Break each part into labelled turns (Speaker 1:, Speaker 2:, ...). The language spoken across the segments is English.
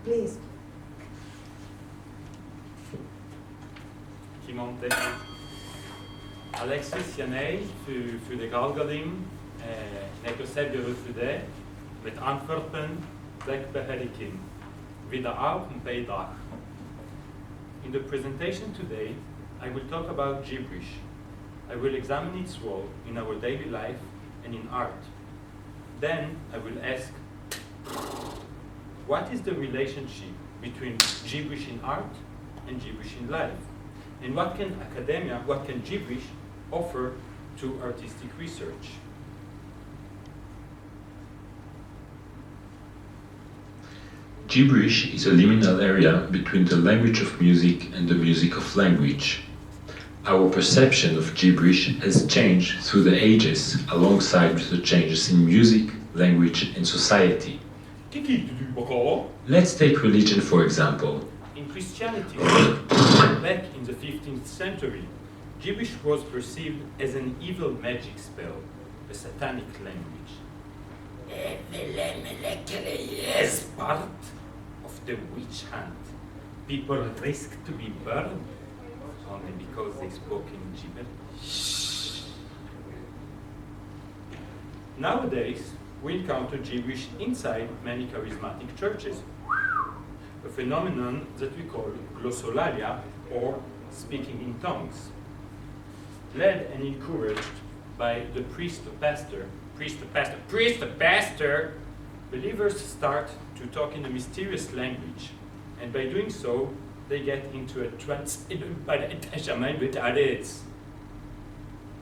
Speaker 1: Please.
Speaker 2: Iemand tegen. Alexis Janey voor de Galgalim, Necoseb de Refudé, met Antwerpen, Zekbeherikin, wieder auch een paydag. In the presentation today, I will talk about gibberish. I will examine its role in our daily life and in art. Then I will ask, what is the relationship between gibberish in art and gibberish in life? And what can academia, what can gibberish offer to artistic research?
Speaker 3: Gibberish is a liminal area between the language of music and the music of language. Our perception of gibberish has changed through the ages alongside the changes in music, language and society. Let's take religion for example.
Speaker 2: In Christianity, back in the 15th century, gibberish was perceived as an evil magic spell, a satanic language. Is part of the witch hunt. People risk to be burned only because they spoke in gibberish. Nowadays, we encounter gibberish inside many charismatic churches, a phenomenon that we call glossolalia, or speaking in tongues. Led and encouraged by the priest or pastor, believers start to talk in a mysterious language, and by doing so, they get into a trance.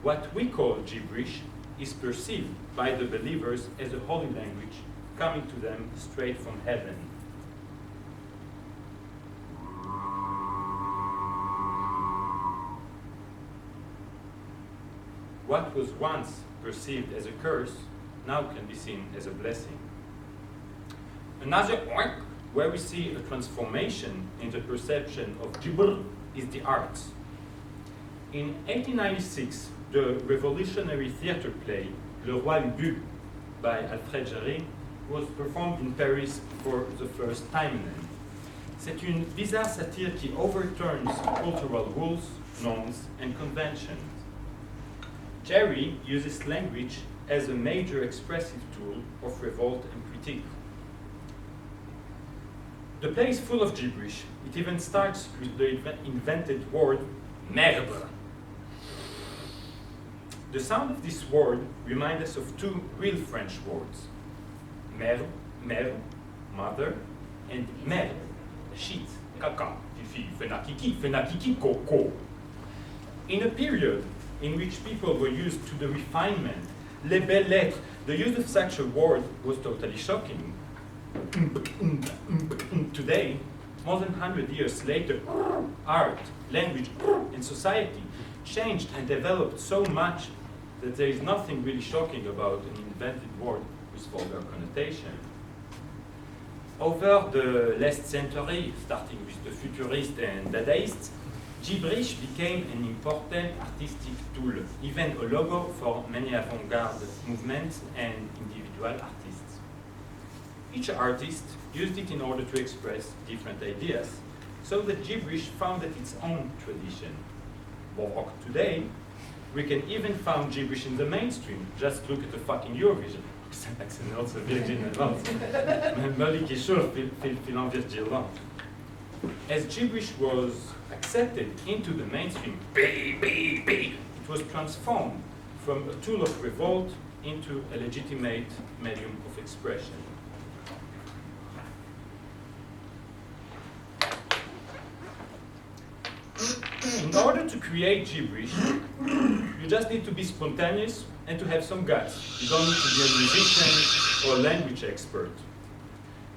Speaker 2: What we call gibberish is perceived by the believers as a holy language coming to them straight from heaven. What was once perceived as a curse now can be seen as a blessing. Another point where we see a transformation in the perception of gibberish is the arts. In 1896, the revolutionary theater play Le Roi Ubu by Alfred Jarry was performed in Paris for the first time. C'est une bizarre satire qui overturns cultural rules, norms, and conventions. Jarry uses language as a major expressive tool of revolt and critique. The play is full of gibberish. It even starts with the invented word merde. The sound of this word reminds us of two real French words, mère, mother, and merde, shit, caca, fifi, fenakiki, coco. In a period in which people were used to the refinement, les belles lettres, the use of such a word was totally shocking. Today, more than 100 years later, art, language, and society changed and developed so much that there is nothing really shocking about an invented word with vulgar connotation. Over the last century, starting with the futurists and Dadaists, gibberish became an important artistic tool, even a logo for many avant-garde movements and individual artists. Each artist used it in order to express different ideas, so that gibberish founded its own tradition. Baroque today, we can even find gibberish in the mainstream. Just look at the fucking Eurovision. As gibberish was accepted into the mainstream, it was transformed from a tool of revolt into a legitimate medium of expression. In order to create gibberish, you just need to be spontaneous and to have some guts. You don't need to be a musician or a language expert.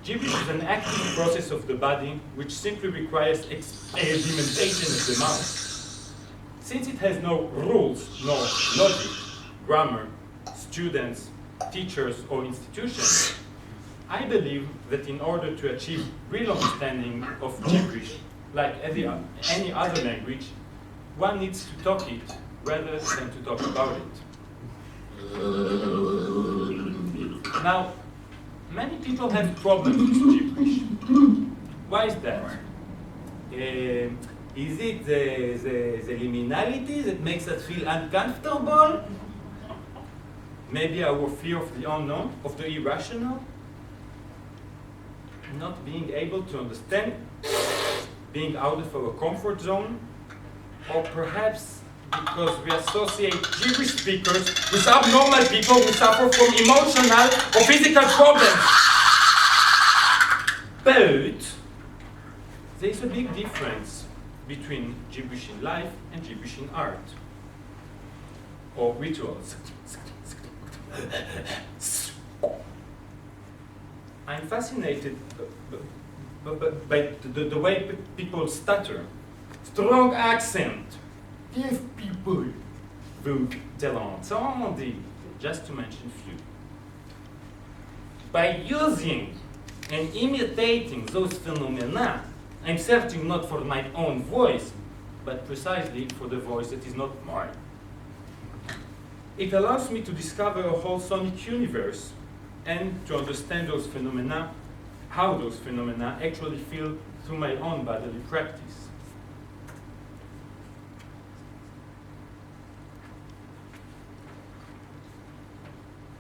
Speaker 2: Gibberish is an active process of the body which simply requires experimentation of the mouth. Since it has no rules, no logic, grammar, students, teachers, or institutions, I believe that in order to achieve real understanding of gibberish, like any other language, one needs to talk it rather than to talk about it. Now, many people have problems with gibberish. Why is that? Is it the liminality that makes us feel uncomfortable? Maybe our fear of the unknown, of the irrational? Not being able to understand, being out of our comfort zone? Or perhaps because we associate gibberish speakers with abnormal people who suffer from emotional or physical problems. But there is a big difference between gibberish in life and gibberish in art or rituals. I'm fascinated by the way people stutter. Strong accent, deaf people, vogue de l'entendre, just to mention few. By using and imitating those phenomena, I'm searching not for my own voice, but precisely for the voice that is not mine. It allows me to discover a whole sonic universe and to understand those phenomena, how those phenomena actually feel through my own bodily practice.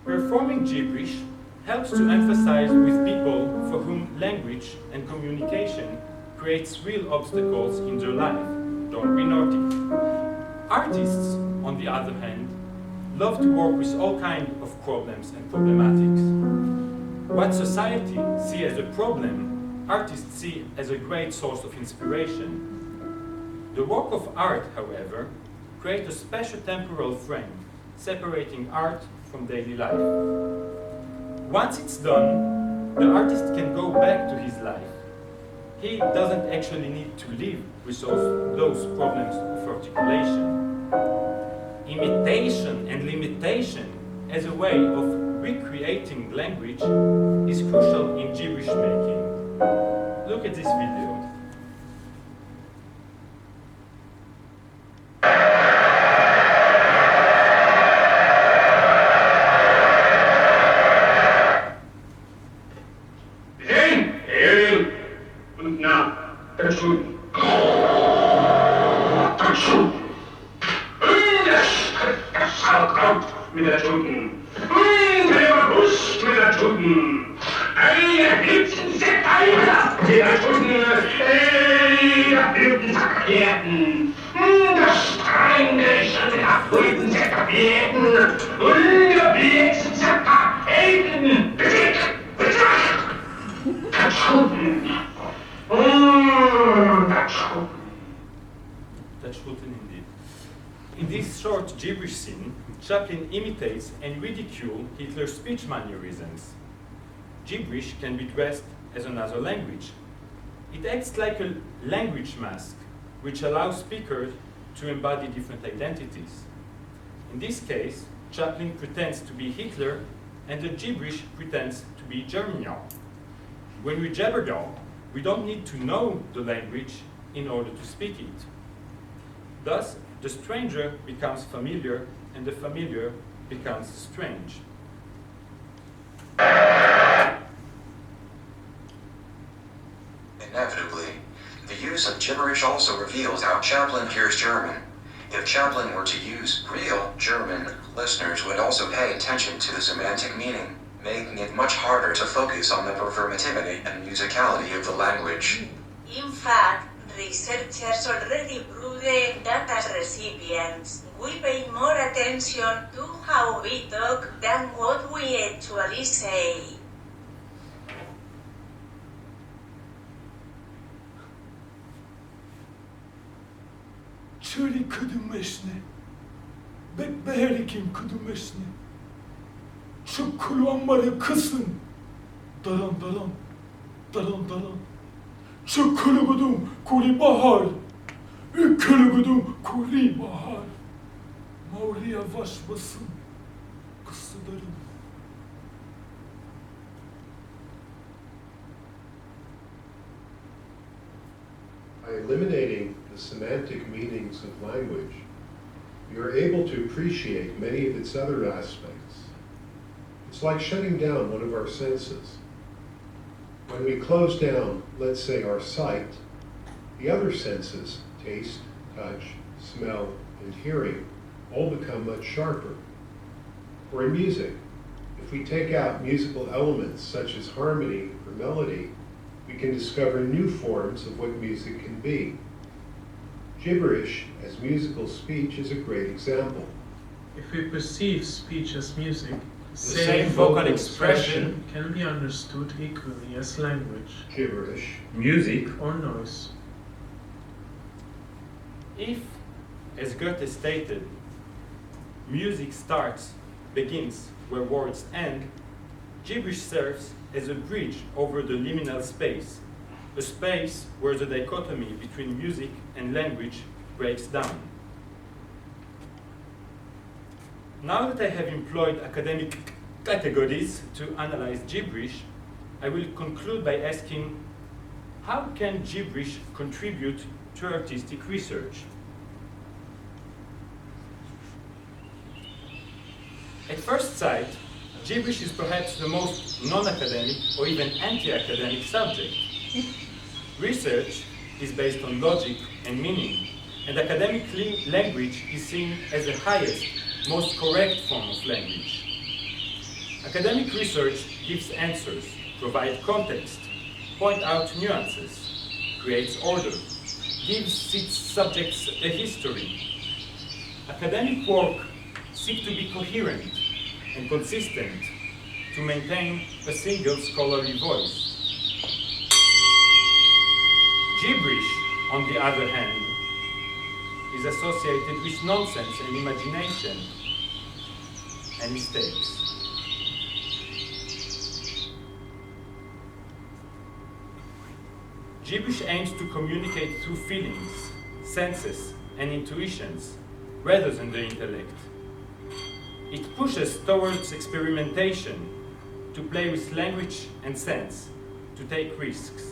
Speaker 2: Performing gibberish helps to emphasize with people for whom language and communication creates real obstacles in their life. Don't we notice? Artists, on the other hand, love to work with all kinds of problems and problematics. What society sees as a problem, artists see as a great source of inspiration. The work of art, however, creates a special temporal frame, separating art from daily life. Once it's done, the artist can go back to his life. He doesn't actually need to live with those problems of articulation. Imitation and limitation as a way of recreating language is crucial in gibberish making. Look at this video. In this short gibberish scene, Chaplin imitates and ridicules Hitler's speech mannerisms. Gibberish can be dressed as another language. It acts like a language mask, which allows speakers to embody different identities. In this case, Chaplin pretends to be Hitler, and the gibberish pretends to be German. When we jabber, we don't need to know the language in order to speak it. Thus, the stranger becomes familiar, and the familiar becomes strange.
Speaker 1: Inevitably, the use of gibberish also reveals how Chaplin hears German. If Chaplin were to use real German, listeners would also pay attention to the semantic meaning, making it much harder to focus on the performativity and musicality of the language.
Speaker 4: In fact, researchers already proved that as recipients, we pay more attention to how we talk than what we actually say.
Speaker 5: Чули кудумешне, бекбeherikim kudumешне, çukuluanları kısın, daran daran, daran daran, çukulugudum kuli bahar, ükülugudum kuli bahar, mavriya başmasın, kısıdarım.
Speaker 6: By eliminating the semantic meanings of language, we are able to appreciate many of its other aspects. It's like shutting down one of our senses. When we close down, let's say, our sight, the other senses, taste, touch, smell, and hearing, all become much sharper. Or in music, if we take out musical elements such as harmony or melody, we can discover new forms of what music can be. Gibberish as musical speech is a great example.
Speaker 7: If we perceive speech as music, the
Speaker 2: same vocal expression
Speaker 7: can be understood equally as language,
Speaker 6: Gibberish,
Speaker 3: Music
Speaker 7: or noise.
Speaker 2: If, as Goethe stated, music begins where words end, gibberish serves as a bridge over the liminal space, a space where the dichotomy between music and language breaks down. Now that I have employed academic categories to analyze gibberish, I will conclude by asking, how can gibberish contribute to artistic research? At first sight, gibberish is perhaps the most non-academic or even anti-academic subject. Research is based on logic and meaning, and academic language is seen as the highest, most correct form of language. Academic research gives answers, provides context, points out nuances, creates order, gives its subjects a history. Academic work seeks to be coherent and consistent to maintain a single scholarly voice. Gibberish, on the other hand, is associated with nonsense and imagination and mistakes. Gibberish aims to communicate through feelings, senses, and intuitions, rather than the intellect. It pushes towards experimentation, to play with language and sense, to take risks.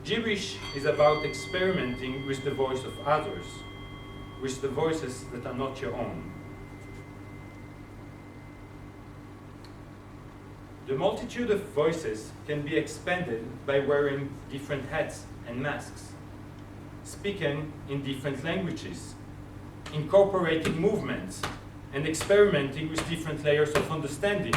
Speaker 2: Gibberish is about experimenting with the voice of others, with the voices that are not your own. The multitude of voices can be expanded by wearing different hats and masks, speaking in different languages, incorporating movements, and experimenting with different layers of understanding.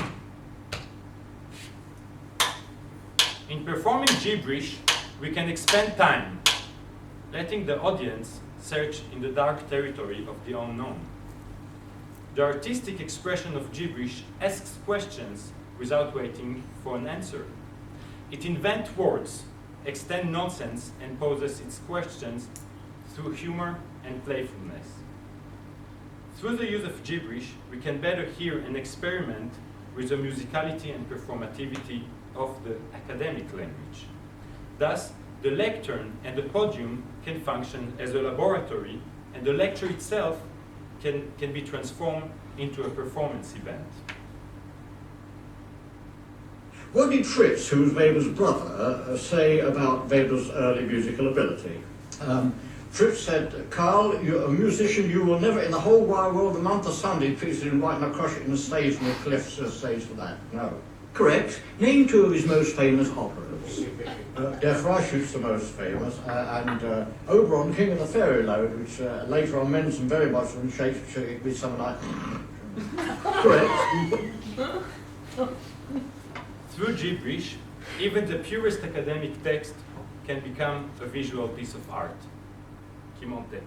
Speaker 2: In performing gibberish, we can expand time, letting the audience search in the dark territory of the unknown. The artistic expression of gibberish asks questions without waiting for an answer. It invents words, extends nonsense, and poses its questions through humor and playfulness. Through the use of gibberish, we can better hear and experiment with the musicality and performativity of the academic language. Thus, the lectern and the podium can function as a laboratory, and the lecture itself can be transformed into a performance event.
Speaker 8: What did Fritz, who was Weber's brother, say about Weber's early musical ability? Fritz said, "Carl, you're a musician you will never in the whole wide world, the month of Sunday, please invite an acrostic in the stage and the cliffs stage for that." No. Correct. Name two of his most famous operas. Der Freischütz, the most famous, and Oberon, King of the Fairy Load, which later on mentioned very much from Shakespeare, it could be something like... Correct.
Speaker 2: Through gibberish, even the purest academic text can become a visual piece of art. Qui monte.